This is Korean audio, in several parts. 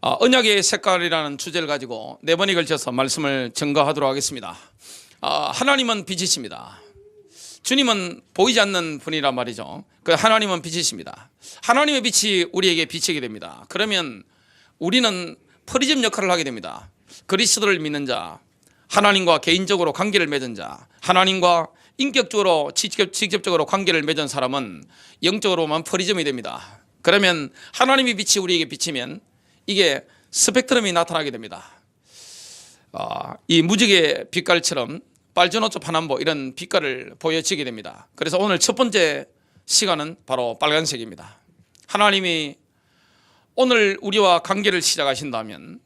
언약의 색깔이라는 주제를 가지고 4번에 걸쳐서 말씀을 증거하도록 하겠습니다. 하나님은 빛이십니다. 주님은 보이지 않는 분이란 말이죠. 그 하나님은 빛이십니다. 하나님의 빛이 우리에게 비치게 됩니다. 그러면 우리는 프리즘 역할을 하게 됩니다. 그리스도를 믿는 자, 하나님과 개인적으로 관계를 맺은 자, 하나님과 인격적으로 직접적으로 관계를 맺은 사람은 영적으로만 프리즘이 됩니다. 그러면 하나님의 빛이 우리에게 비치면 이게 스펙트럼이 나타나게 됩니다. 이 무지개 빛깔처럼 빨주노초 파남보 이런 빛깔을 보여지게 됩니다. 그래서 오늘 첫 번째 시간은 바로 빨간색입니다. 하나님이 오늘 우리와 관계를 시작하신다면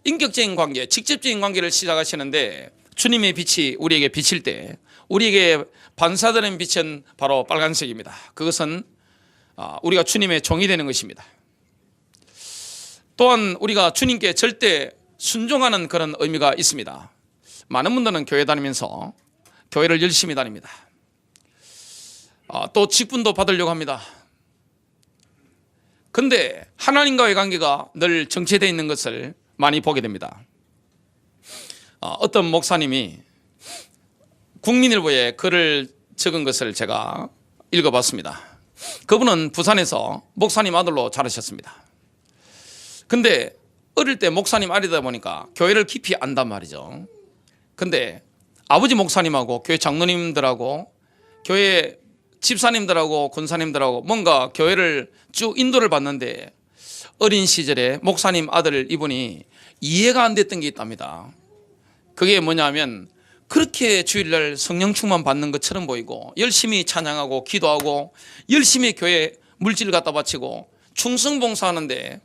인격적인 관계, 직접적인 관계를 시작하시는데 주님의 빛이 우리에게 비칠 때 우리에게 반사되는 빛은 바로 빨간색입니다. 그것은 우리가 주님의 종이 되는 것입니다. 또한 우리가 주님께 절대 순종하는 그런 의미가 있습니다. 많은 분들은 교회 다니면서 교회를 열심히 다닙니다. 또 직분도 받으려고 합니다. 근데 하나님과의 관계가 늘 정체되어 있는 것을 많이 보게 됩니다. 어떤 목사님이 국민일보에 글을 적은 것을 제가 읽어봤습니다. 그분은 부산에서 목사님 아들로 자라셨습니다. 근데 어릴 때 목사님 아들이다 보니까 교회를 깊이 안단 말이죠. 근데 아버지 목사님하고 교회 장로님들하고 교회 집사님들하고 권사님들하고 뭔가 교회를 쭉 인도를 받는데 어린 시절에 목사님 아들 이분이 이해가 안 됐던 게 있답니다. 그게 뭐냐면 그렇게 주일날 성령 충만 받는 것처럼 보이고 열심히 찬양하고 기도하고 열심히 교회 물질을 갖다 바치고 충성봉사하는데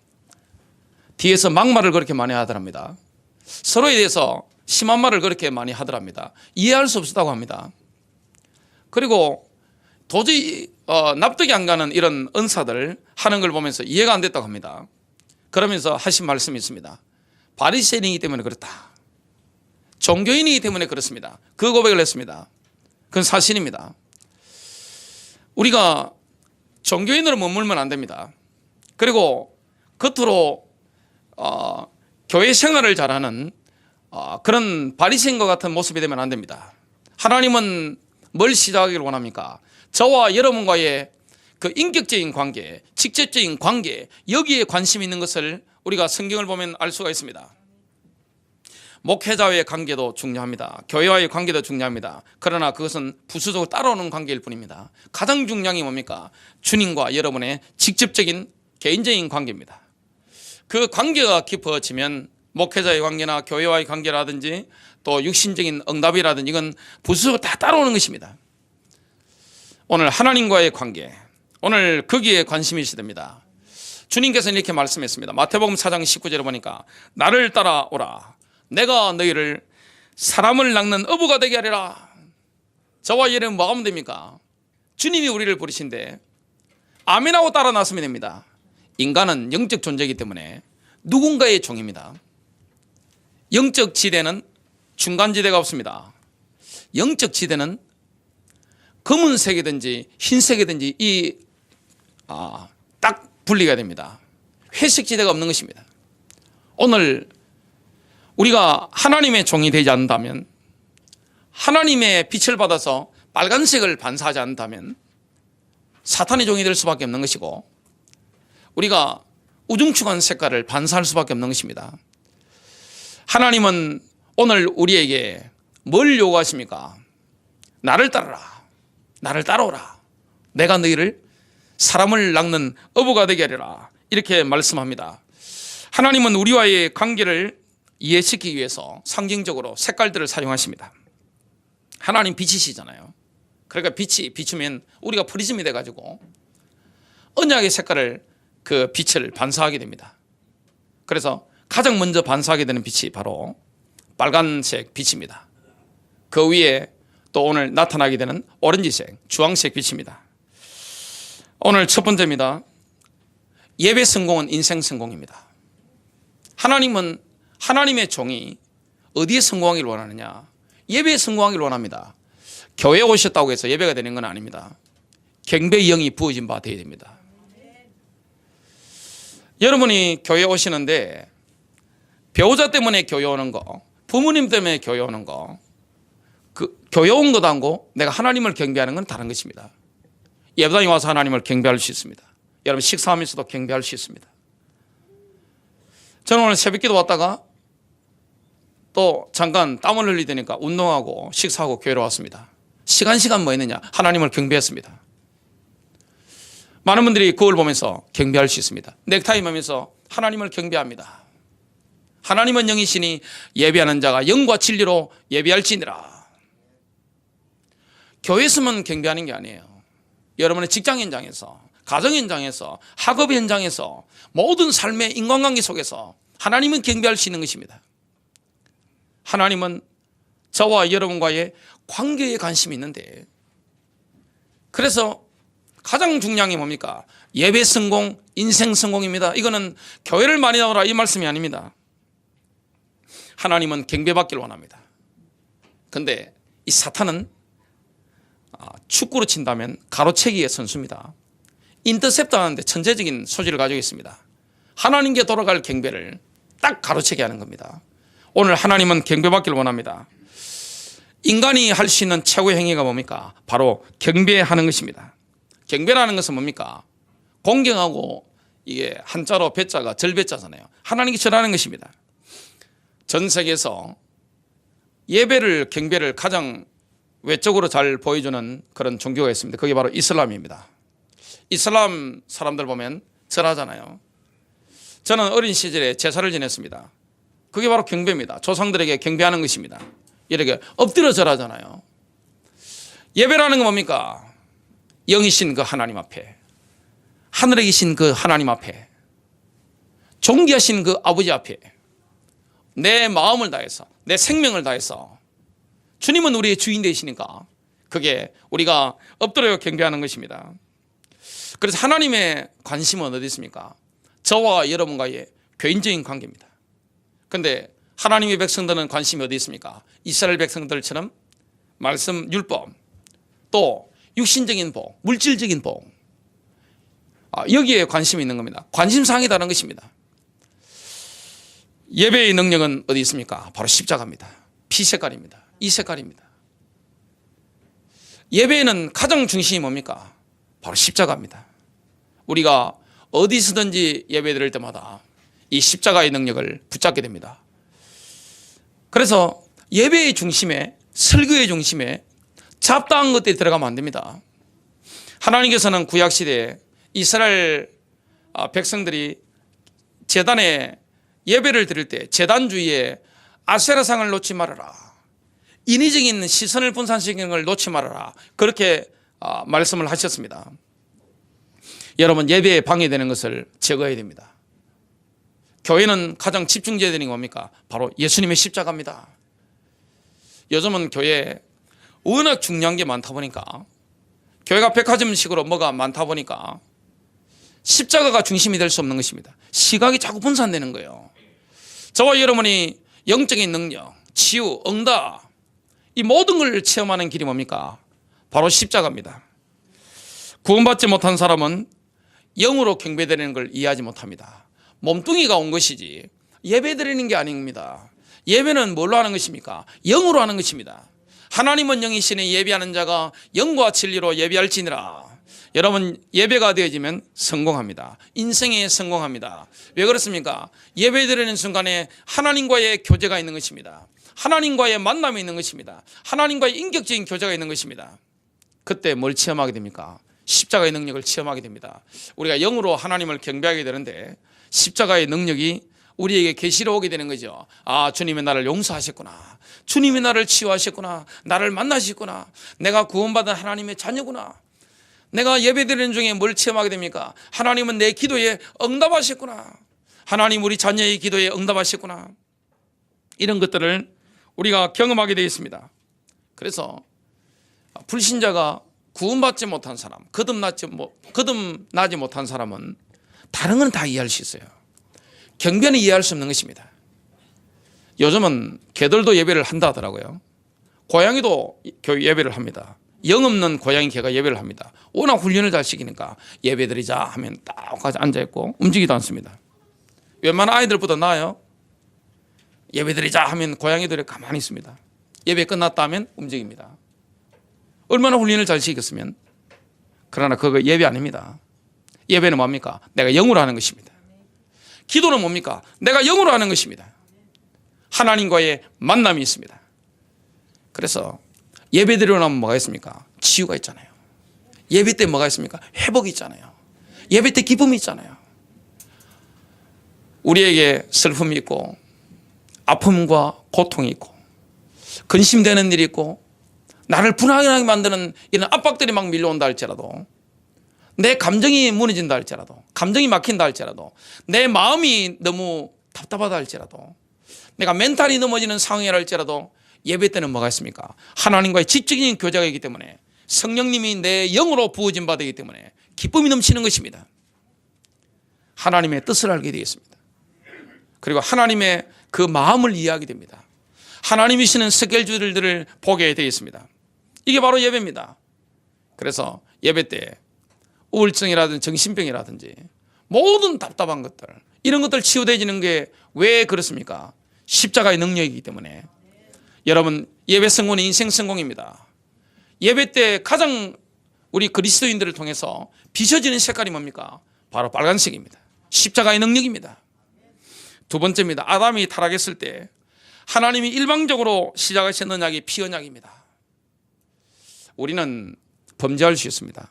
뒤에서 막말을 그렇게 많이 하더랍니다. 서로에 대해서 심한 말을 그렇게 많이 하더랍니다. 이해할 수 없었다고 합니다. 그리고 도저히 납득이 안 가는 이런 은사들 하는 걸 보면서 이해가 안 됐다고 합니다. 그러면서 하신 말씀이 있습니다. 바리새인이기 때문에 그렇다. 종교인이기 때문에 그렇습니다. 그 고백을 했습니다. 그건 사실입니다. 우리가 종교인으로 머물면 안 됩니다. 그리고 겉으로 교회 생활을 잘하는 그런 바리새인과 같은 모습이 되면 안 됩니다. 하나님은 뭘 시작하기를 원합니까? 저와 여러분과의 그 인격적인 관계, 직접적인 관계, 여기에 관심 있는 것을 우리가 성경을 보면 알 수가 있습니다. 목회자와의 관계도 중요합니다. 교회와의 관계도 중요합니다. 그러나 그것은 부수적으로 따라오는 관계일 뿐입니다. 가장 중요한 게 뭡니까? 주님과 여러분의 직접적인 개인적인 관계입니다. 그 관계가 깊어지면 목회자의 관계나 교회와의 관계라든지 또 육신적인 응답이라든지 이건 부수적으로 다 따라오는 것입니다. 오늘 하나님과의 관계, 오늘 거기에 관심이 있어야 됩니다. 주님께서는 이렇게 말씀했습니다. 마태복음 4장 19절에 보니까 나를 따라오라. 내가 너희를 사람을 낚는 어부가 되게 하리라. 저와 여러분 뭐 하면 됩니까? 주님이 우리를 부르신데 아멘하고 따라 나서면 됩니다. 인간은 영적 존재이기 때문에 누군가의 종입니다. 영적 지대는 중간지대가 없습니다. 영적 지대는 검은색이든지 흰색이든지 딱 분리가 됩니다. 회색 지대가 없는 것입니다. 오늘 우리가 하나님의 종이 되지 않는다면, 하나님의 빛을 받아서 빨간색을 반사하지 않는다면 사탄의 종이 될 수밖에 없는 것이고 우리가 우중충한 색깔을 반사할 수밖에 없는 것입니다. 하나님은 오늘 우리에게 뭘 요구하십니까? 나를 따르라. 나를 따라오라. 내가 너희를 사람을 낚는 어부가 되게 하리라. 이렇게 말씀합니다. 하나님은 우리와의 관계를 이해시키기 위해서 상징적으로 색깔들을 사용하십니다. 하나님 빛이시잖아요. 그러니까 빛이 비추면 우리가 프리즘이 돼가지고 언약의 색깔을 그 빛을 반사하게 됩니다. 그래서 가장 먼저 반사하게 되는 빛이 바로 빨간색 빛입니다. 그 위에 또 오늘 나타나게 되는 오렌지색, 주황색 빛입니다. 오늘 첫 번째입니다. 예배 성공은 인생 성공입니다. 하나님은 하나님의 종이 어디에 성공하기를 원하느냐? 예배에 성공하기를 원합니다. 교회에 오셨다고 해서 예배가 되는 건 아닙니다. 경배의 영이 부어진 바 되어야 됩니다. 여러분이 교회 오시는데 배우자 때문에 교회 오는 거, 부모님 때문에 교회 오는 거, 그 교회 온 것하고 내가 하나님을 경배하는 건 다른 것입니다. 예배당에 와서 하나님을 경배할 수 있습니다. 여러분 식사하면서도 경배할 수 있습니다. 저는 오늘 새벽기도 왔다가 또 잠깐 땀을 흘리더니까 운동하고 식사하고 교회로 왔습니다. 시간 뭐 했느냐? 하나님을 경배했습니다. 많은 분들이 거울 보면서 경배할 수 있습니다. 넥타이 매면서 하나님을 경배합니다. 하나님은 영이시니 예배하는 자가 영과 진리로 예배할지니라. 교회에서만 경배하는 게 아니에요. 여러분의 직장 현장에서, 가정 현장에서, 학업 현장에서, 모든 삶의 인간관계 속에서 하나님은 경배할 수 있는 것입니다. 하나님은 저와 여러분과의 관계에 관심이 있는데, 그래서 가장 중요한 게 뭡니까? 예배 성공, 인생 성공입니다. 이거는 교회를 많이 나오라 이 말씀이 아닙니다. 하나님은 경배받기를 원합니다. 그런데 이 사탄은 축구로 친다면 가로채기의 선수입니다. 인터셉트 하는데 천재적인 소질을 가지고 있습니다. 하나님께 돌아갈 경배를 딱 가로채기 하는 겁니다. 오늘 하나님은 경배받기를 원합니다. 인간이 할 수 있는 최고의 행위가 뭡니까? 바로 경배하는 것입니다. 경배라는 것은 뭡니까? 공경하고, 이게 한자로 배자가 절배자잖아요. 하나님께 절하는 것입니다. 전 세계에서 예배를, 경배를 가장 외적으로 잘 보여주는 그런 종교가 있습니다. 그게 바로 이슬람입니다. 이슬람 사람들 보면 절하잖아요. 저는 어린 시절에 제사를 지냈습니다. 그게 바로 경배입니다. 조상들에게 경배하는 것입니다. 이렇게 엎드려 절하잖아요. 예배라는 건 뭡니까? 영이신 그 하나님 앞에, 하늘에 계신 그 하나님 앞에, 존귀하신 그 아버지 앞에 내 마음을 다해서, 내 생명을 다해서, 주님은 우리의 주인 되시니까 그게 우리가 엎드려 경배하는 것입니다. 그래서 하나님의 관심은 어디 있습니까? 저와 여러분과의 개인적인 관계입니다. 그런데 하나님의 백성들은 관심이 어디 있습니까? 이스라엘 백성들처럼 말씀, 율법, 또 육신적인 복, 물질적인 복, 여기에 관심이 있는 겁니다. 관심사항이 다른 것입니다. 예배의 능력은 어디 있습니까? 바로 십자가입니다. 피 색깔입니다. 이 색깔입니다. 예배에는 가장 중심이 뭡니까? 바로 십자가입니다. 우리가 어디서든지 예배 드릴 때마다 이 십자가의 능력을 붙잡게 됩니다. 그래서 예배의 중심에, 설교의 중심에 잡다한 것들이 들어가면 안 됩니다. 하나님께서는 구약시대에 이스라엘 백성들이 제단에 예배를 드릴 때 제단 주위에 아세라상을 놓지 말아라, 인위적인 시선을 분산시키는 걸 놓지 말아라, 그렇게 말씀을 하셨습니다. 여러분, 예배에 방해되는 것을 제거해야 됩니다. 교회는 가장 집중해야 되는 게 뭡니까? 바로 예수님의 십자가입니다. 요즘은 교회에 워낙 중요한 게 많다 보니까, 교회가 백화점식으로 뭐가 많다 보니까 십자가가 중심이 될 수 없는 것입니다. 시각이 자꾸 분산되는 거예요. 저와 여러분이 영적인 능력, 치유, 응답, 이 모든 걸 체험하는 길이 뭡니까? 바로 십자가입니다. 구원받지 못한 사람은 영으로 경배드리는 걸 이해하지 못합니다. 몸뚱이가 온 것이지 예배드리는 게 아닙니다. 예배는 뭘로 하는 것입니까? 영으로 하는 것입니다. 하나님은 영이시니 예배하는 자가 영과 진리로 예배할지니라. 여러분, 예배가 되어지면 성공합니다. 인생에 성공합니다. 왜 그렇습니까? 예배드리는 순간에 하나님과의 교제가 있는 것입니다. 하나님과의 만남이 있는 것입니다. 하나님과의 인격적인 교제가 있는 것입니다. 그때 뭘 체험하게 됩니까? 십자가의 능력을 체험하게 됩니다. 우리가 영으로 하나님을 경배하게 되는데 십자가의 능력이 우리에게 계시로 오게 되는 거죠. 아, 주님이 나를 용서하셨구나. 주님이 나를 치유하셨구나. 나를 만나셨구나. 내가 구원받은 하나님의 자녀구나. 내가 예배드리는 중에 뭘 체험하게 됩니까? 하나님은 내 기도에 응답하셨구나. 하나님 우리 자녀의 기도에 응답하셨구나. 이런 것들을 우리가 경험하게 되어 있습니다. 그래서 불신자가 구원받지 못한 사람, 거듭나지 못한 사람은 다른 건 다 이해할 수 있어요. 경배는 이해할 수 없는 것입니다. 요즘은 개들도 예배를 한다 하더라고요. 고양이도 예배를 합니다. 영 없는 고양이 개가 예배를 합니다. 워낙 훈련을 잘 시키니까 예배드리자 하면 딱 가서 앉아있고 움직이지도 않습니다. 웬만한 아이들보다 나아요. 예배 드리자 하면 고양이들이 가만히 있습니다. 예배 끝났다 하면 움직입니다. 얼마나 훈련을 잘 시켰으면. 그러나 그거 예배 아닙니다. 예배는 뭡니까? 내가 영으로 하는 것입니다. 기도는 뭡니까? 내가 영으로 하는 것입니다. 하나님과의 만남이 있습니다. 그래서 예배 드리고 나면 뭐가 있습니까? 치유가 있잖아요. 예배 때 뭐가 있습니까? 회복이 있잖아요. 예배 때 기쁨이 있잖아요. 우리에게 슬픔이 있고 아픔과 고통이 있고 근심되는 일이 있고 나를 불안하게 만드는 이런 압박들이 막 밀려온다 할지라도, 내 감정이 무너진다 할지라도, 감정이 막힌다 할지라도, 내 마음이 너무 답답하다 할지라도, 내가 멘탈이 넘어지는 상황이라 할지라도 예배 때는 뭐가 있습니까? 하나님과의 직접적인 교제가 있기 때문에 성령님이 내 영으로 부어진 바 되기 때문에 기쁨이 넘치는 것입니다. 하나님의 뜻을 알게 되겠습니다. 그리고 하나님의 그 마음을 이해하게 됩니다. 하나님이시는 스케줄들을 보게 되겠습니다. 이게 바로 예배입니다. 그래서 예배 때 우울증이라든지 정신병이라든지 모든 답답한 것들, 이런 것들 치유되지는 게 왜 그렇습니까? 십자가의 능력이기 때문에. 여러분, 예배 성공은 인생 성공입니다. 예배 때 가장 우리 그리스도인들을 통해서 비춰지는 색깔이 뭡니까? 바로 빨간색입니다. 십자가의 능력입니다. 두 번째입니다. 아담이 타락했을 때 하나님이 일방적으로 시작하신 언약이 피언약입니다. 우리는 범죄할 수 있습니다.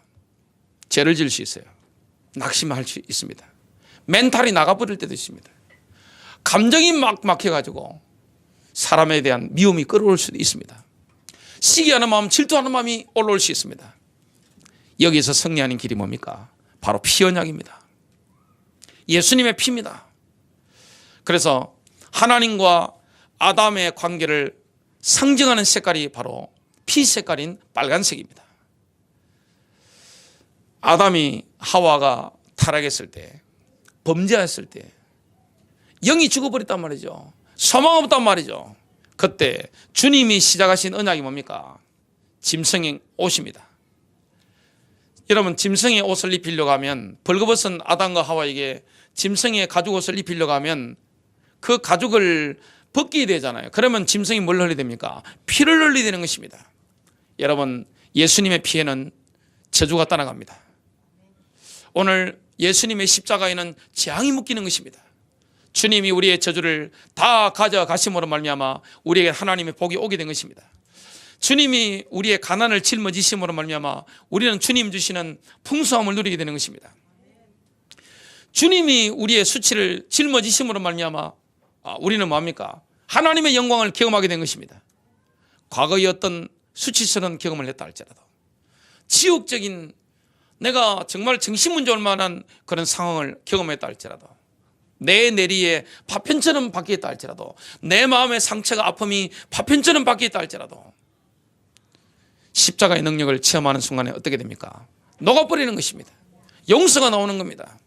죄를 지을 수 있어요. 낙심할 수 있습니다. 멘탈이 나가버릴 때도 있습니다. 감정이 막 막혀가지고 사람에 대한 미움이 끌어올 수도 있습니다. 시기하는 마음, 질투하는 마음이 올라올 수 있습니다. 여기서 승리하는 길이 뭡니까? 바로 피언약입니다. 예수님의 피입니다. 그래서 하나님과 아담의 관계를 상징하는 색깔이 바로 피 색깔인 빨간색입니다. 아담이 하와가 타락했을 때, 범죄했을 때 영이 죽어버렸단 말이죠. 소망 없단 말이죠. 그때 주님이 시작하신 언약이 뭡니까? 짐승의 옷입니다. 여러분, 짐승의 옷을 입히려고 하면, 벌거벗은 아담과 하와에게 짐승의 가죽 옷을 입히려고 하면 그 가죽을 벗기게 되잖아요. 그러면 짐승이 뭘 흘리게 됩니까? 피를 흘리게 되는 것입니다. 여러분, 예수님의 피에는 저주가 따라갑니다. 오늘 예수님의 십자가에는 재앙이 묶이는 것입니다. 주님이 우리의 저주를 다 가져가심으로 말미암아 우리에게 하나님의 복이 오게 된 것입니다. 주님이 우리의 가난을 짊어지심으로 말미암아 우리는 주님 주시는 풍성함을 누리게 되는 것입니다. 주님이 우리의 수치를 짊어지심으로 말미암아 우리는 뭡니까? 하나님의 영광을 경험하게 된 것입니다. 과거의 어떤 수치스러운 경험을 했다 할지라도, 지옥적인 내가 정말 정신문제올 만한 그런 상황을 경험했다 할지라도, 내 내리에 파편처럼 바뀌었다 할지라도, 내 마음의 상처가 아픔이 파편처럼 바뀌었다 할지라도 십자가의 능력을 체험하는 순간에 어떻게 됩니까? 녹아버리는 것입니다. 용서가 나오는 겁니다.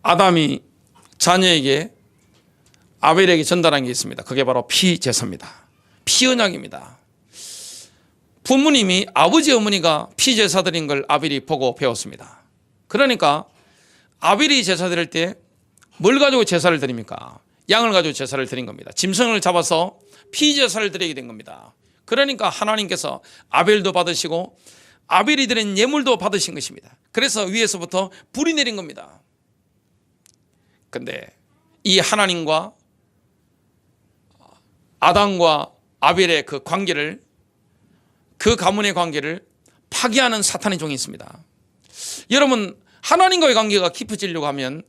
아담이 자녀에게 아벨에게 전달한 게 있습니다. 그게 바로 피제사입니다. 피언약입니다. 부모님이, 아버지 어머니가 피제사 드린 걸 아벨이 보고 배웠습니다. 그러니까 아벨이 제사 드릴 때 뭘 가지고 제사를 드립니까? 양을 가지고 제사를 드린 겁니다. 짐승을 잡아서 피제사를 드리게 된 겁니다. 그러니까 하나님께서 아벨도 받으시고 아벨이 드린 예물도 받으신 것입니다. 그래서 위에서부터 불이 내린 겁니다. 근데 이 하나님과 아담과 아벨의 그 관계를, 그 가문의 관계를 파괴하는 사탄의 종이 있습니다. 여러분, 하나님과의 관계가 깊어지려고 하면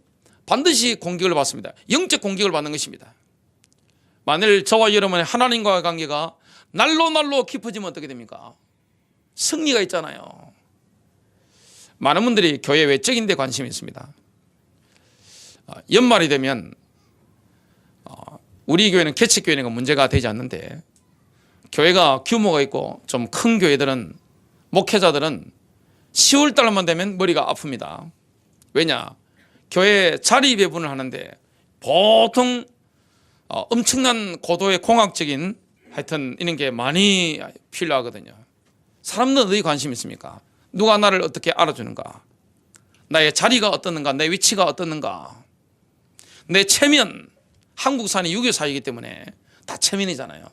반드시 공격을 받습니다. 영적 공격을 받는 것입니다. 만일 저와 여러분의 하나님과의 관계가 날로 깊어지면 어떻게 됩니까? 승리가 있잖아요. 많은 분들이 교회 외적인 데 관심이 있습니다. 연말이 되면 우리 교회는 개척교회는 문제가 되지 않는데, 교회가 규모가 있고 좀 큰 교회들은, 목회자들은 10월 달만 되면 머리가 아픕니다. 왜냐? 교회 자리 배분을 하는데 보통 엄청난 고도의 공학적인 하여튼 이런 게 많이 필요하거든요. 사람들은 어디 관심이 있습니까? 누가 나를 어떻게 알아주는가? 나의 자리가 어떻는가? 내 위치가 어떻는가? 내 체면, 한국산이 유교 사회이기 때문에 다 체면이잖아요.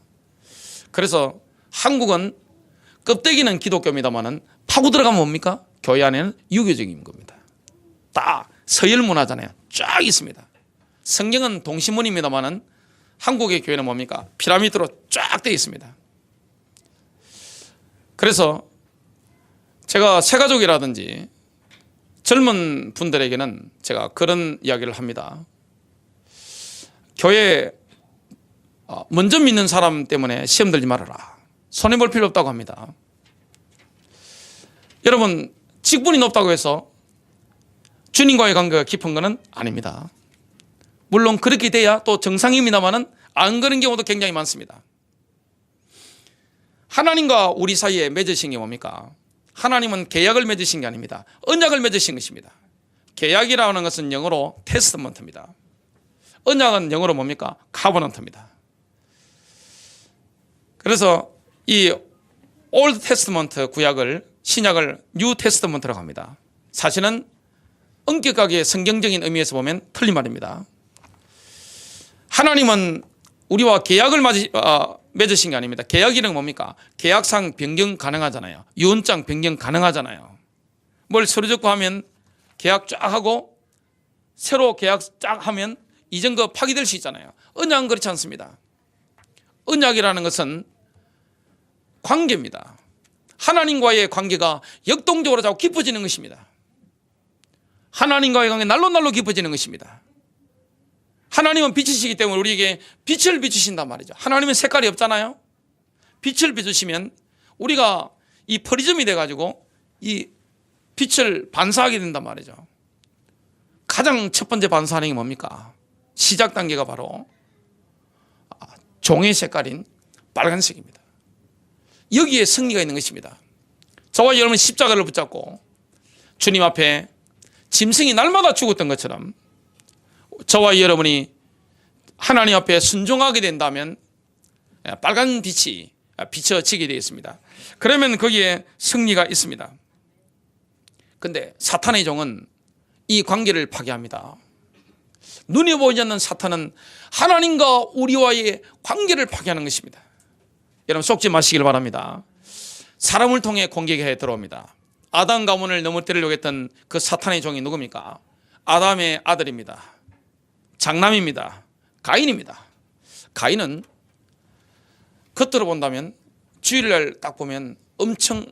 그래서 한국은 껍데기는 기독교입니다만은 파고 들어가면 뭡니까? 교회 안에는 유교적인 겁니다. 다 서열 문화잖아요. 쫙 있습니다. 성경은 동시문입니다만은 한국의 교회는 뭡니까? 피라미드로 쫙 되어 있습니다. 그래서 제가 새가족이라든지 젊은 분들에게는 제가 그런 이야기를 합니다. 교회 먼저 믿는 사람 때문에 시험 들지 말아라. 손해볼 필요 없다고 합니다. 여러분, 직분이 높다고 해서 주님과의 관계가 깊은 것은 아닙니다. 물론 그렇게 돼야 또 정상입니다만은 안 그런 경우도 굉장히 많습니다. 하나님과 우리 사이에 맺으신 게 뭡니까? 하나님은 계약을 맺으신 게 아닙니다. 언약을 맺으신 것입니다. 계약이라는 것은 영어로 테스트먼트입니다. 언약은 영어로 뭡니까? 카버넌트입니다. 그래서 이 올드 테스트먼트 구약을 신약을 뉴 테스트먼트라고 합니다. 사실은 엄격하게 성경적인 의미에서 보면 틀린 말입니다. 하나님은 우리와 계약을 맺으신 게 아닙니다. 계약이란 뭡니까? 계약상 변경 가능하잖아요. 유언장 변경 가능하잖아요. 뭘 서류 적고 하면 계약 쫙 하고 새로 계약 쫙 하면 이전 거 파기될 수 있잖아요. 언약은 그렇지 않습니다. 언약이라는 것은 관계입니다. 하나님과의 관계가 역동적으로 자꾸 깊어지는 것입니다. 하나님과의 관계 날로 깊어지는 것입니다. 하나님은 빛이시기 때문에 우리에게 빛을 비추신단 말이죠. 하나님은 색깔이 없잖아요. 빛을 비추시면 우리가 이 프리즘이 돼가지고 이 빛을 반사하게 된단 말이죠. 가장 첫 번째 반사하는 게 뭡니까? 시작 단계가 바로 종의 색깔인 빨간색입니다. 여기에 승리가 있는 것입니다. 저와 여러분 십자가를 붙잡고 주님 앞에 짐승이 날마다 죽었던 것처럼 저와 여러분이 하나님 앞에 순종하게 된다면 빨간 빛이 비춰지게 되어 있습니다. 그러면 거기에 승리가 있습니다. 그런데 사탄의 종은 이 관계를 파괴합니다. 눈에 보이지 않는 사탄은 하나님과 우리와의 관계를 파괴하는 것입니다. 여러분 속지 마시길 바랍니다. 사람을 통해 공격해 들어옵니다. 아담 가문을 넘어뜨리려고 했던 그 사탄의 종이 누굽니까? 아담의 아들입니다. 장남입니다. 가인입니다. 가인은 겉으로 본다면 주일날 딱 보면 엄청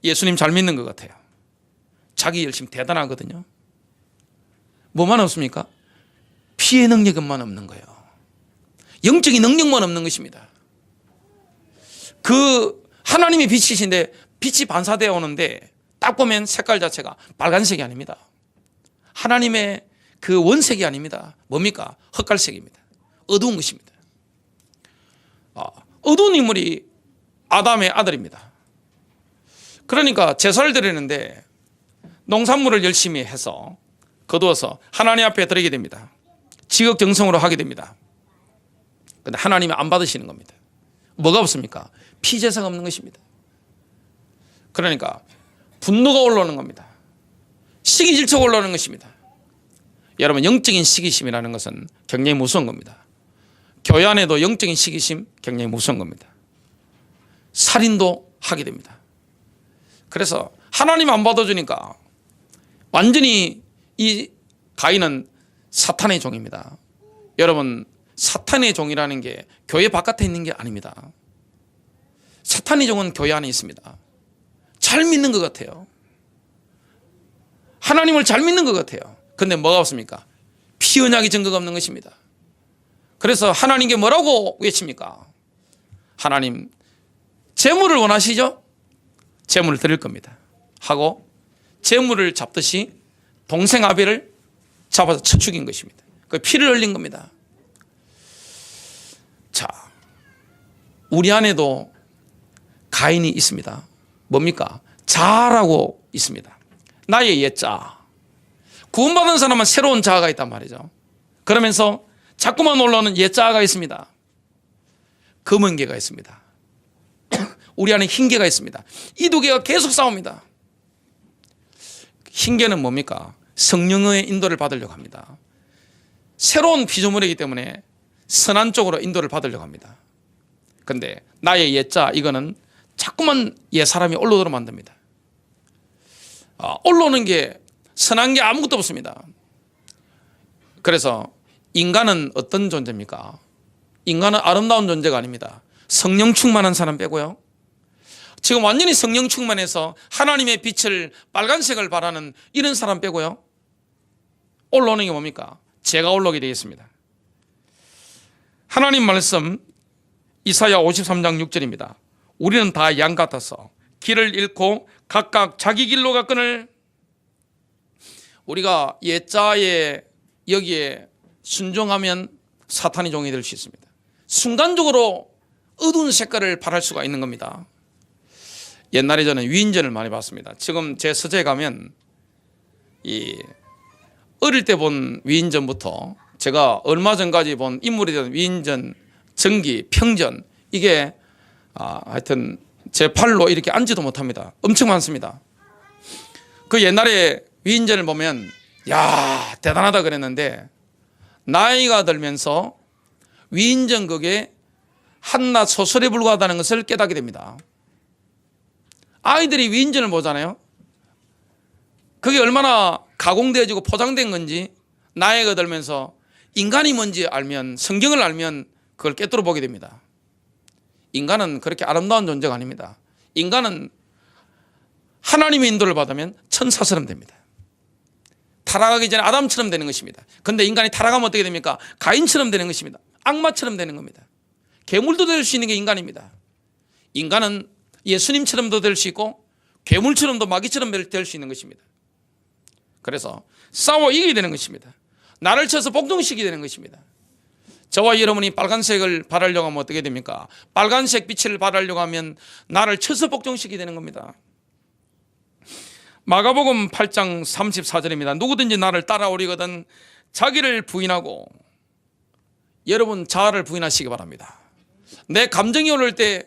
예수님 잘 믿는 것 같아요. 자기 열심 대단하거든요. 뭐만 없습니까? 피해 능력만 없는 거예요. 영적인 능력만 없는 것입니다. 그 하나님의 빛이신데 빛이 반사되어 오는데 딱 보면 색깔 자체가 빨간색이 아닙니다. 하나님의 그 원색이 아닙니다. 뭡니까? 흑갈색입니다. 어두운 것입니다. 어두운 인물이 아담의 아들입니다. 그러니까 제사를 드리는데 농산물을 열심히 해서 거두어서 하나님 앞에 드리게 됩니다. 지극정성으로 하게 됩니다. 그런데 하나님이 안 받으시는 겁니다. 뭐가 없습니까? 피제사가 없는 것입니다. 그러니까 분노가 올라오는 겁니다. 시기질투가 올라오는 것입니다. 여러분 영적인 시기심이라는 것은 굉장히 무서운 겁니다. 교회 안에도 영적인 시기심 굉장히 무서운 겁니다. 살인도 하게 됩니다. 그래서 하나님 안 받아주니까 완전히 이 가인은 사탄의 종입니다. 여러분 사탄의 종이라는 게 교회 바깥에 있는 게 아닙니다. 사탄의 종은 교회 안에 있습니다. 잘 믿는 것 같아요. 하나님을 잘 믿는 것 같아요. 그런데 뭐가 없습니까? 피 언약의 증거가 없는 것입니다. 그래서 하나님께 뭐라고 외칩니까? 하나님 재물을 원하시죠? 재물을 드릴 겁니다 하고 재물을 잡듯이 동생 아벨을 잡아서 쳐 죽인 것입니다. 그 피를 흘린 겁니다. 자, 우리 안에도 가인이 있습니다. 뭡니까? 자라고 있습니다. 나의 옛자. 구원받은 사람은 새로운 자아가 있단 말이죠. 그러면서 자꾸만 올라오는 옛자아가 있습니다. 검은 개가 있습니다. 우리 안에 흰 개가 있습니다. 이 두 개가 계속 싸웁니다. 흰 개는 뭡니까? 성령의 인도를 받으려고 합니다. 새로운 피조물이기 때문에 선한 쪽으로 인도를 받으려고 합니다. 근데 나의 옛자 이거는 자꾸만 옛 사람이 올라오도록 만듭니다. 올라오는 게 선한 게 아무것도 없습니다. 그래서 인간은 어떤 존재입니까? 인간은 아름다운 존재가 아닙니다. 성령 충만한 사람 빼고요. 지금 완전히 성령 충만해서 하나님의 빛을 빨간색을 바라는 이런 사람 빼고요. 올라오는 게 뭡니까? 제가 올라오게 되겠습니다. 하나님 말씀 이사야 53장 6절입니다. 우리는 다 양 같아서 길을 잃고 각각 자기 길로 갔거늘. 우리가 옛자에 여기에 순종하면 사탄의 종이 될 수 있습니다. 순간적으로 어두운 색깔을 바랄 수가 있는 겁니다. 옛날에 저는 위인전을 많이 봤습니다. 지금 제 서재에 가면 어릴 때 본 위인전부터 제가 얼마 전까지 본 인물이 된 위인전, 정기, 평전, 이게 하여튼 제 팔로 이렇게 앉지도 못합니다. 엄청 많습니다. 그 옛날에 위인전을 보면 야 대단하다 그랬는데 나이가 들면서 위인전극에 한낱 소설에 불과하다는 것을 깨닫게 됩니다. 아이들이 위인전을 보잖아요. 그게 얼마나 가공되어지고 포장된 건지 나이가 들면서 인간이 뭔지 알면, 성경을 알면 그걸 깨뜨려 보게 됩니다. 인간은 그렇게 아름다운 존재가 아닙니다. 인간은 하나님의 인도를 받으면 천사처럼 됩니다. 타락하기 전에 아담처럼 되는 것입니다. 그런데 인간이 타락하면 어떻게 됩니까? 가인처럼 되는 것입니다. 악마처럼 되는 겁니다. 괴물도 될 수 있는 게 인간입니다. 인간은 예수님처럼도 될 수 있고 괴물처럼도 마귀처럼 될 수 있는 것입니다. 그래서 싸워 이기게 되는 것입니다. 나를 쳐서 복종시키게 되는 것입니다. 저와 여러분이 빨간색을 바라려고 하면 어떻게 됩니까? 빨간색 빛을 바라려고 하면 나를 쳐서 복종시키게 되는 겁니다. 마가복음 8장 34절입니다. 누구든지 나를 따라오리거든 자기를 부인하고, 여러분 자아를 부인하시기 바랍니다. 내 감정이 오를 때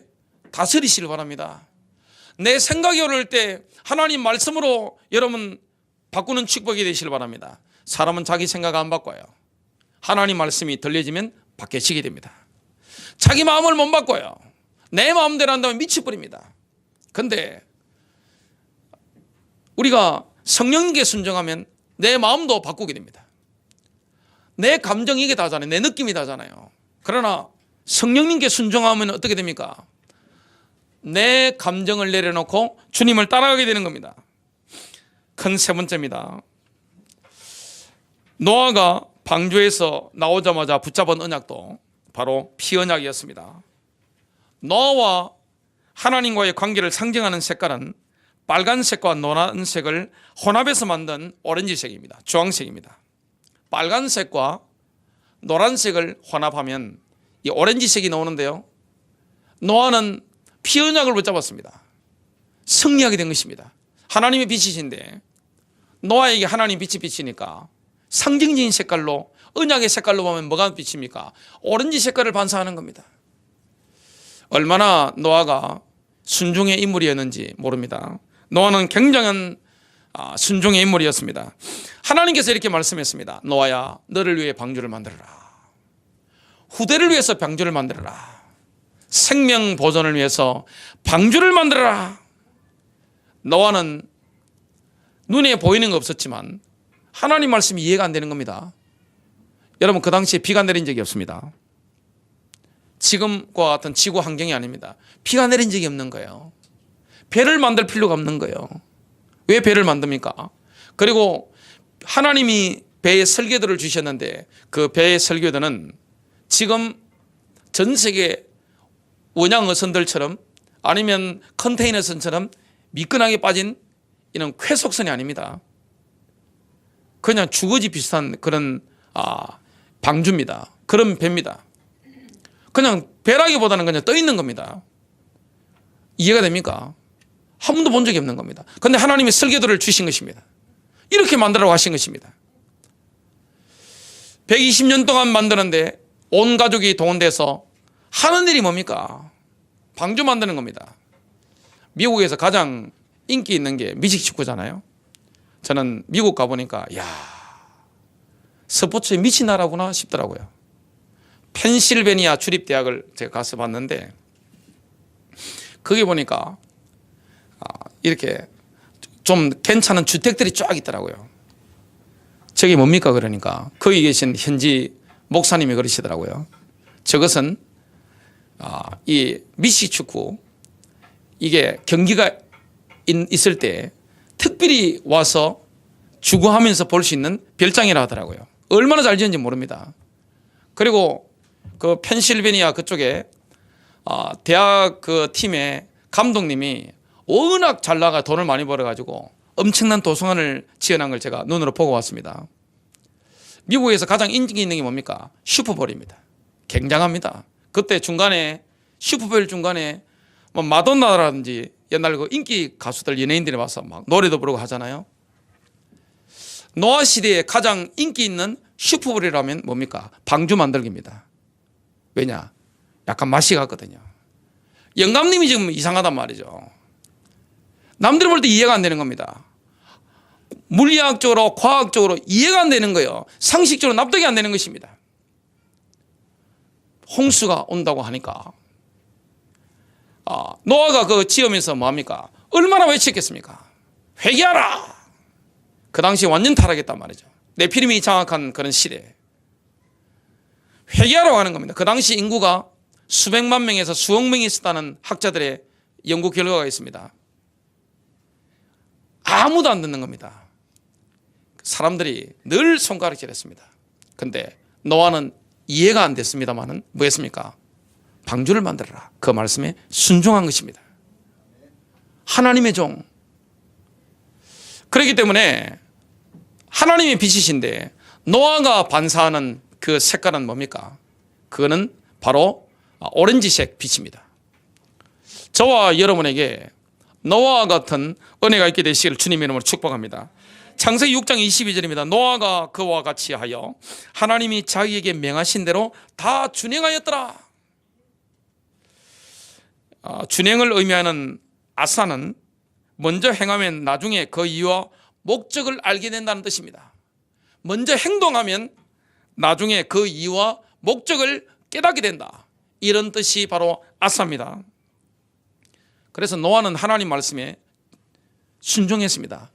다스리시길 바랍니다. 내 생각이 오를 때 하나님 말씀으로 여러분 바꾸는 축복이 되시길 바랍니다. 사람은 자기 생각 안 바꿔요. 하나님 말씀이 들려지면 바뀌시게 됩니다. 자기 마음을 못 바꿔요. 내 마음대로 한다면 미쳐버립니다. 그런데 우리가 성령님께 순종하면 내 마음도 바꾸게 됩니다. 내 감정이 이게 다잖아요. 내 느낌이 다잖아요. 그러나 성령님께 순종하면 어떻게 됩니까? 내 감정을 내려놓고 주님을 따라가게 되는 겁니다. 큰 세 번째입니다. 노아가 방주에서 나오자마자 붙잡은 언약도 바로 피 언약이었습니다. 노아와 하나님과의 관계를 상징하는 색깔은 빨간색과 노란색을 혼합해서 만든 오렌지색입니다. 주황색입니다. 빨간색과 노란색을 혼합하면 이 오렌지색이 나오는데요. 노아는 피 언약을 붙잡았습니다. 승리하게 된 것입니다. 하나님의 빛이신데 노아에게 하나님 빛이 비치니까 상징적인 색깔로, 언약의 색깔로 보면 뭐가 빛입니까? 오렌지 색깔을 반사하는 겁니다. 얼마나 노아가 순종의 인물이었는지 모릅니다. 노아는 굉장한 순종의 인물이었습니다. 하나님께서 이렇게 말씀했습니다. 노아야, 너를 위해 방주를 만들어라. 후대를 위해서 방주를 만들어라. 생명 보존을 위해서 방주를 만들어라. 노아는 눈에 보이는 거 없었지만 하나님 말씀이 이해가 안 되는 겁니다. 여러분, 그 당시에 비가 내린 적이 없습니다. 지금과 같은 지구 환경이 아닙니다. 비가 내린 적이 없는 거예요. 배를 만들 필요가 없는 거예요. 왜 배를 만듭니까? 그리고 하나님이 배의 설계도를 주셨는데 그 배의 설계도는 지금 전 세계 원양 어선들처럼 아니면 컨테이너 선처럼 미끈하게 빠진 이런 쾌속선이 아닙니다. 그냥 주거지 비슷한 그런 방주입니다. 그런 배입니다. 그냥 배라기보다는 그냥 떠 있는 겁니다. 이해가 됩니까? 한 번도 본 적이 없는 겁니다. 그런데 하나님이 설계도를 주신 것입니다. 이렇게 만들라고 하신 것입니다. 120년 동안 만드는데 온 가족이 동원돼서 하는 일이 뭡니까? 방주 만드는 겁니다. 미국에서 가장 인기 있는 게 미식 축구잖아요. 저는 미국 가보니까 스포츠에 미친 나라구나 싶더라고요. 펜실베니아 주립대학을 제가 가서 봤는데 거기 보니까 이렇게 좀 괜찮은 주택들이 쫙 있더라고요. 저게 뭡니까? 그러니까 거기 계신 현지 목사님이 그러시더라고요. 저것은 이 미식축구 이게 경기가 있을 때 특별히 와서 주거하면서 볼 수 있는 별장이라 하더라고요. 얼마나 잘 지은지 모릅니다. 그리고 그 펜실베니아 그쪽에 대학 그 팀의 감독님이 워낙 잘 나가 돈을 많이 벌어가지고 엄청난 도서관을 지어놓은 걸 제가 눈으로 보고 왔습니다. 미국에서 가장 인기 있는 게 뭡니까? 슈퍼볼입니다. 굉장합니다. 그때 중간에 슈퍼볼 중간에 뭐 마돈나라든지 옛날 그 인기 가수들 연예인들이 와서 막 노래도 부르고 하잖아요. 노아 시대에 가장 인기 있는 슈퍼볼이라면 뭡니까? 방주 만들기입니다. 왜냐? 약간 맛이 갔거든요. 영감님이 지금 이상하단 말이죠. 남들 볼 때 이해가 안 되는 겁니다. 물리학적으로 과학적으로 이해가 안 되는 거예요. 상식적으로 납득이 안 되는 것입니다. 홍수가 온다고 하니까 노아가 그 지으면서 뭐합니까? 얼마나 외쳤겠습니까? 회개하라. 그 당시 완전 타락했단 말이죠. 네피림이 장악한 그런 시대에 회개하라고 하는 겁니다. 그 당시 인구가 수백만 명에서 수억 명이 있었다는 학자들의 연구 결과가 있습니다. 아무도 안 듣는 겁니다. 사람들이 늘 손가락질했습니다. 그런데 노아는 이해가 안 됐습니다만은 뭐 했습니까? 방주를 만들어라. 그 말씀에 순종한 것입니다. 하나님의 종. 그렇기 때문에 하나님의 빛이신데 노아가 반사하는 그 색깔은 뭡니까? 그거는 바로 오렌지색 빛입니다. 저와 여러분에게 노아와 같은 은혜가 있게 되시기를 주님의 이름으로 축복합니다. 창세기 6장 22절입니다. 노아가 그와 같이 하여 하나님이 자기에게 명하신 대로 다 준행하였더라. 준행을 의미하는 아사는 먼저 행하면 나중에 그 이유와 목적을 알게 된다는 뜻입니다. 먼저 행동하면 나중에 그 이유와 목적을 깨닫게 된다. 이런 뜻이 바로 아사입니다. 그래서 노아는 하나님 말씀에 순종했습니다.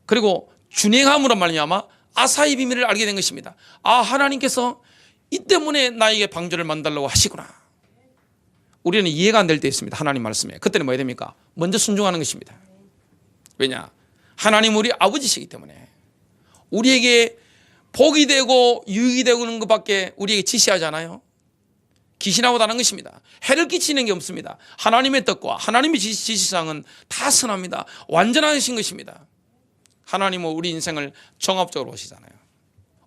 그리고 준행함으로 말미암아 아사의 비밀을 알게 된 것입니다. 하나님께서 이 때문에 나에게 방주를 만들려고 하시구나. 우리는 이해가 안 될 때 있습니다. 하나님 말씀에. 그때는 뭐 해야 됩니까? 먼저 순종하는 것입니다. 왜냐? 하나님 우리 아버지시기 때문에 우리에게 복이 되고 유익이 되는 것밖에 우리에게 지시하잖아요. 귀신하고 다른 것입니다. 해를 끼치는 게 없습니다. 하나님의 뜻과 하나님의 지시사항은 다 선합니다. 완전하신 것입니다. 하나님은 우리 인생을 종합적으로 보시잖아요.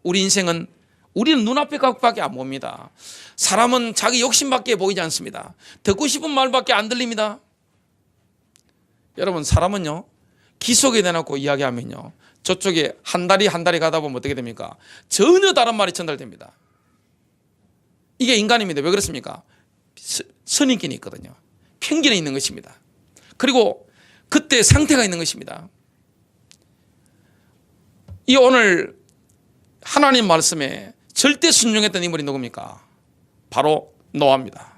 우리 인생은 우리는 눈앞에 밖에 안 봅니다. 사람은 자기 욕심밖에 보이지 않습니다. 듣고 싶은 말밖에 안 들립니다. 여러분 사람은요 귀 속에 내놓고 이야기하면요 저쪽에 한 다리 가다 보면 어떻게 됩니까? 전혀 다른 말이 전달됩니다. 이게 인간입니다. 왜 그렇습니까? 선입견이 있거든요. 편견이 있는 것입니다. 그리고 그때 상태가 있는 것입니다. 이 오늘 하나님 말씀에 절대 순종했던 인물이 누굽니까? 바로 노아입니다.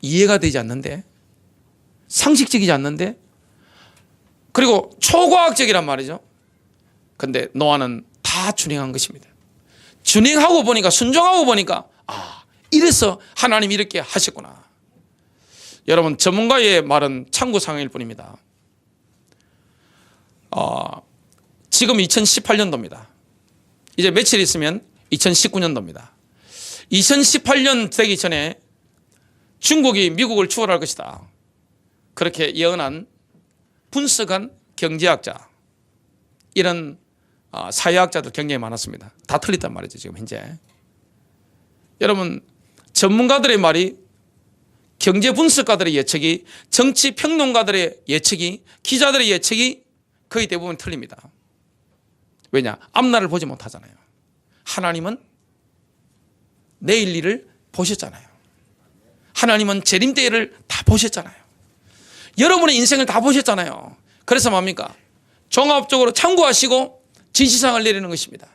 이해가 되지 않는데, 상식적이지 않는데, 그리고 초과학적이란 말이죠. 근데 노아는 다 준행한 것입니다. 준행하고 보니까, 순종하고 보니까 이래서 하나님이 이렇게 하셨구나. 여러분 전문가의 말은 참고사항일 뿐입니다. 지금 2018년도입니다. 이제 며칠 있으면 2019년도입니다. 2018년 되기 전에 중국이 미국을 추월할 것이다. 그렇게 예언한 분석한 경제학자, 이런 사회학자도 굉장히 많았습니다. 다 틀렸단 말이죠 지금 현재. 여러분 전문가들의 말이, 경제 분석가들의 예측이, 정치 평론가들의 예측이, 기자들의 예측이 거의 대부분 틀립니다. 왜냐? 앞날을 보지 못하잖아요. 하나님은 내일 일을 보셨잖아요. 하나님은 재림 때를 다 보셨잖아요. 여러분의 인생을 다 보셨잖아요. 그래서 뭡니까? 종합적으로 참고하시고 지시사항을 내리는 것입니다.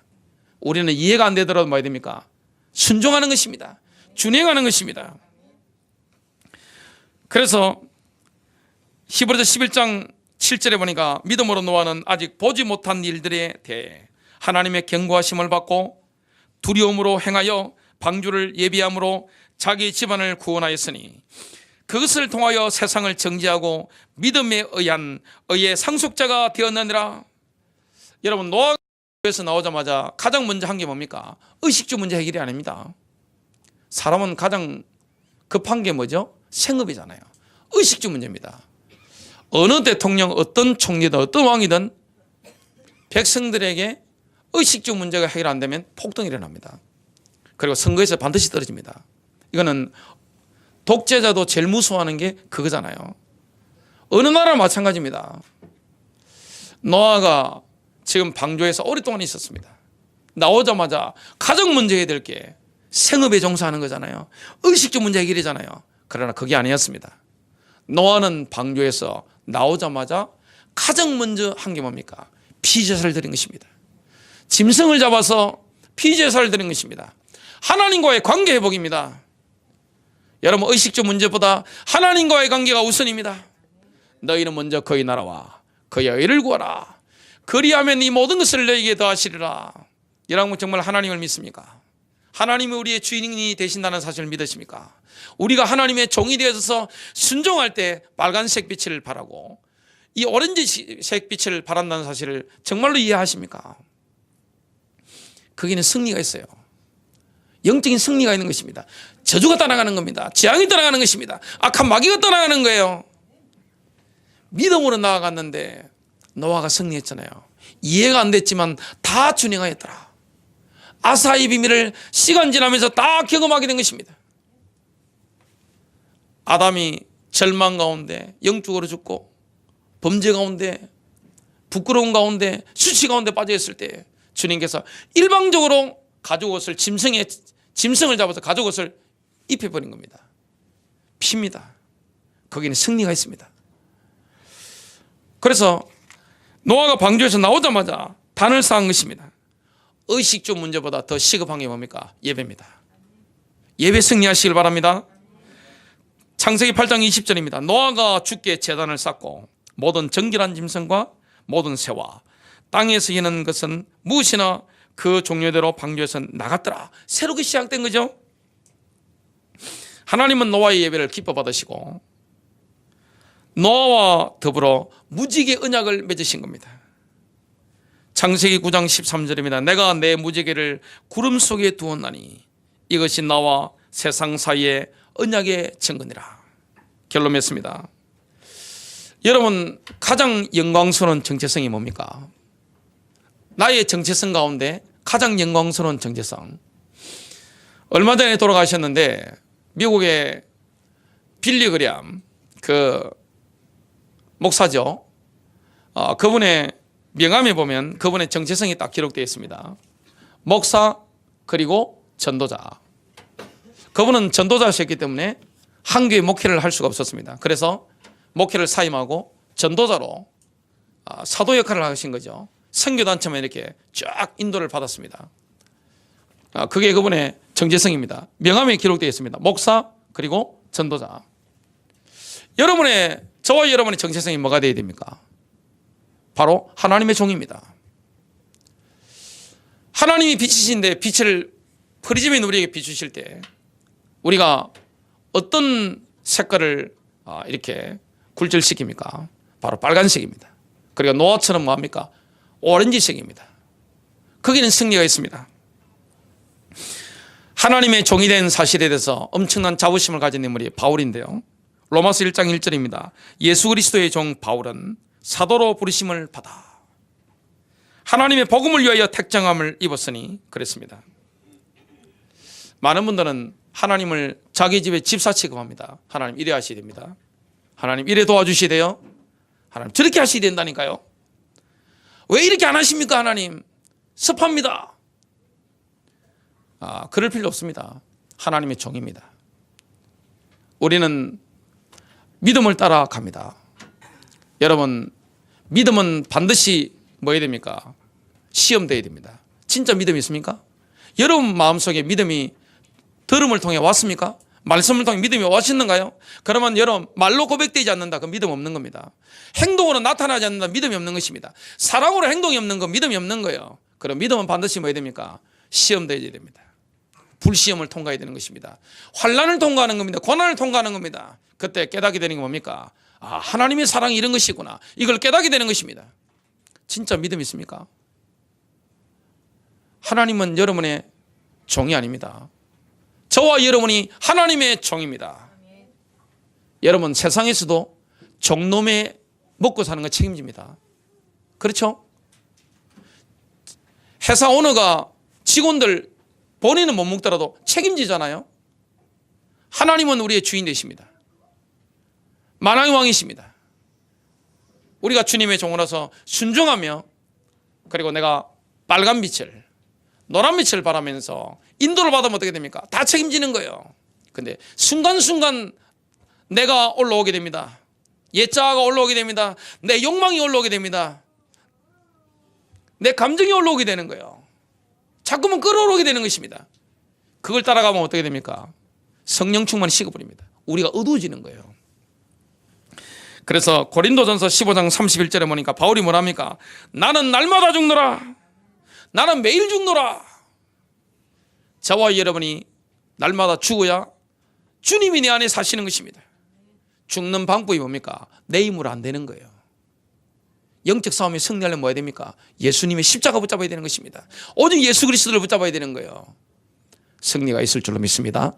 우리는 이해가 안 되더라도 뭐 해야 됩니까? 순종하는 것입니다. 준행하는 것입니다. 그래서 히브리서 11장 7절에 보니까 믿음으로 노아는 아직 보지 못한 일들에 대해 하나님의 경고하심을 받고 두려움으로 행하여 방주를 예비함으로 자기 집안을 구원하였으니 그것을 통하여 세상을 정지하고 믿음에 의한 의의 상속자가 되었느니라. 여러분, 노아에서 나오자마자 가장 먼저 한 게 뭡니까? 의식주 문제 해결이 아닙니다. 사람은 가장 급한 게 뭐죠? 생업이잖아요. 의식주 문제입니다. 어느 대통령, 어떤 총리든 어떤 왕이든 백성들에게 의식주 문제가 해결 안 되면 폭동이 일어납니다. 그리고 선거에서 반드시 떨어집니다. 이거는 독재자도 제일 무서워하는 게 그거잖아요. 어느 나라나 마찬가지입니다. 노아가 지금 방주에서 오랫동안 있었습니다. 나오자마자 가장 먼저 해야 될 게 생업에 종사하는 거잖아요. 의식주 문제 해결이잖아요. 그러나 그게 아니었습니다. 노아는 방주에서 나오자마자 가장 먼저 한 게 뭡니까? 피제사를 드린 것입니다. 짐승을 잡아서 피제사를 드린 것입니다. 하나님과의 관계 회복입니다. 여러분, 의식주 문제보다 하나님과의 관계가 우선입니다. 너희는 먼저 그의 나라와 그의 의를 구하라. 그리하면 이 모든 것을 너희에게 더하시리라. 여러분, 정말 하나님을 믿습니까? 하나님이 우리의 주인이 되신다는 사실을 믿으십니까? 우리가 하나님의 종이 되어서 순종할 때 빨간색 빛을 발하고 이 오렌지색 빛을 발한다는 사실을 정말로 이해하십니까? 거기는 승리가 있어요. 영적인 승리가 있는 것입니다. 저주가 떠나가는 겁니다. 재앙이 떠나가는 것입니다. 악한 마귀가 떠나가는 거예요. 믿음으로 나아갔는데 노아가 승리했잖아요. 이해가 안 됐지만 다 준행하였더라. 아사의 비밀을 시간 지나면서 다 경험하게 된 것입니다. 아담이 절망 가운데 영적으로 죽고 범죄 가운데 부끄러운 가운데 수치 가운데 빠져있을 때 주님께서 일방적으로 가죽옷을 짐승을 잡아서 가죽옷을 입혀버린 겁니다. 피입니다. 거기는 승리가 있습니다. 그래서 노아가 방주에서 나오자마자 단을 쌓은 것입니다. 의식주 문제보다 더 시급한 게 뭡니까? 예배입니다. 예배 승리하시길 바랍니다. 창세기 8장 20절입니다. 노아가 주께 제단을 쌓고 모든 정결한 짐승과 모든 새와 땅에서 기는 것은 무엇이나 그 종류대로 방주에서 나갔더라. 새롭게 시작된 거죠. 하나님은 노아의 예배를 기뻐 받으시고 노아와 더불어 무지개 언약을 맺으신 겁니다. 창세기 9장 13절입니다. 내가 내 무지개를 구름 속에 두었나니 이것이 나와 세상 사이의 언약의 증거니라. 결론 맺습니다. 여러분, 가장 영광스러운 정체성이 뭡니까? 나의 정체성 가운데 가장 영광스러운 정체성. 얼마 전에 돌아가셨는데 미국의 빌리 그램 그 목사죠. 그분의 명함에 보면 그분의 정체성이 딱 기록되어 있습니다. 목사 그리고 전도자. 그분은 전도자셨기 때문에 한 교회 목회를 할 수가 없었습니다. 그래서 목회를 사임하고 전도자로 사도 역할을 하신 거죠. 선교단체만 이렇게 쫙 인도를 받았습니다. 그게 그분의 정체성입니다. 명함에 기록되어 있습니다. 목사 그리고 전도자. 저와 여러분의 정체성이 뭐가 되어야 됩니까? 바로 하나님의 종입니다. 하나님이 빛이신데 빛을 프리즘인 우리에게 비추실 때 우리가 어떤 색깔을 이렇게 굴절시킵니까? 바로 빨간색입니다. 그리고 노아처럼 뭐합니까? 오렌지색입니다. 거기는 승리가 있습니다. 하나님의 종이 된 사실에 대해서 엄청난 자부심을 가진 인물이 바울인데요. 로마서 1장 1절입니다. 예수 그리스도의 종 바울은 사도로 부르심을 받아 하나님의 복음을 위하여 택정함을 입었으니 그랬습니다. 많은 분들은 하나님을 자기 집에 집사 취급합니다. 하나님 이래 하셔야 됩니다. 하나님 이래 도와주셔야 돼요. 하나님 저렇게 하셔야 된다니까요. 왜 이렇게 안 하십니까? 하나님 섭합니다. 그럴 필요 없습니다. 하나님의 종입니다. 우리는 믿음을 따라갑니다. 여러분, 믿음은 반드시 뭐 해야 됩니까? 시험돼야 됩니다. 진짜 믿음이 있습니까? 여러분 마음속에 믿음이 들음을 통해 왔습니까? 말씀을 통해 믿음이 왔었는가요? 그러면 여러분 말로 고백되지 않는다. 그 믿음 없는 겁니다. 행동으로 나타나지 않는다. 믿음이 없는 것입니다. 사랑으로 행동이 없는 건 믿음이 없는 거예요. 그럼 믿음은 반드시 뭐 해야 됩니까? 시험되어야 됩니다. 불시험을 통과해야 되는 것입니다. 환난을 통과하는 겁니다. 고난을 통과하는 겁니다. 그때 깨닫게 되는 게 뭡니까? 아, 하나님의 사랑이 이런 것이구나. 이걸 깨닫게 되는 것입니다. 진짜 믿음 있습니까? 하나님은 여러분의 종이 아닙니다. 저와 여러분이 하나님의 종입니다. 여러분 세상에서도 종놈에 먹고 사는 거 책임집니다. 그렇죠? 회사 오너가 직원들 본인은 못 먹더라도 책임지잖아요. 하나님은 우리의 주인 되십니다. 만왕의 왕이십니다. 우리가 주님의 종으로서 순종하며 그리고 내가 빨간 빛을 노란 빛을 바라면서 인도를 받으면 어떻게 됩니까? 다 책임지는 거예요. 근데 순간순간 내가 올라오게 됩니다. 옛자아가 올라오게 됩니다. 내 욕망이 올라오게 됩니다. 내 감정이 올라오게 되는 거예요. 자꾸만 끌어오게 되는 것입니다. 그걸 따라가면 어떻게 됩니까? 성령 충만이 식어버립니다. 우리가 어두워지는 거예요. 그래서 고린도전서 15장 31절에 보니까 바울이 뭐랍니까? 나는 날마다 죽노라. 나는 매일 죽노라. 저와 여러분이 날마다 죽어야 주님이 내 안에 사시는 것입니다. 죽는 방법이 뭡니까? 내 힘으로 안 되는 거예요. 영적 싸움에 승리하려면 뭐 해야 됩니까? 예수님의 십자가 붙잡아야 되는 것입니다. 오직 예수 그리스도를 붙잡아야 되는 거예요. 승리가 있을 줄로 믿습니다.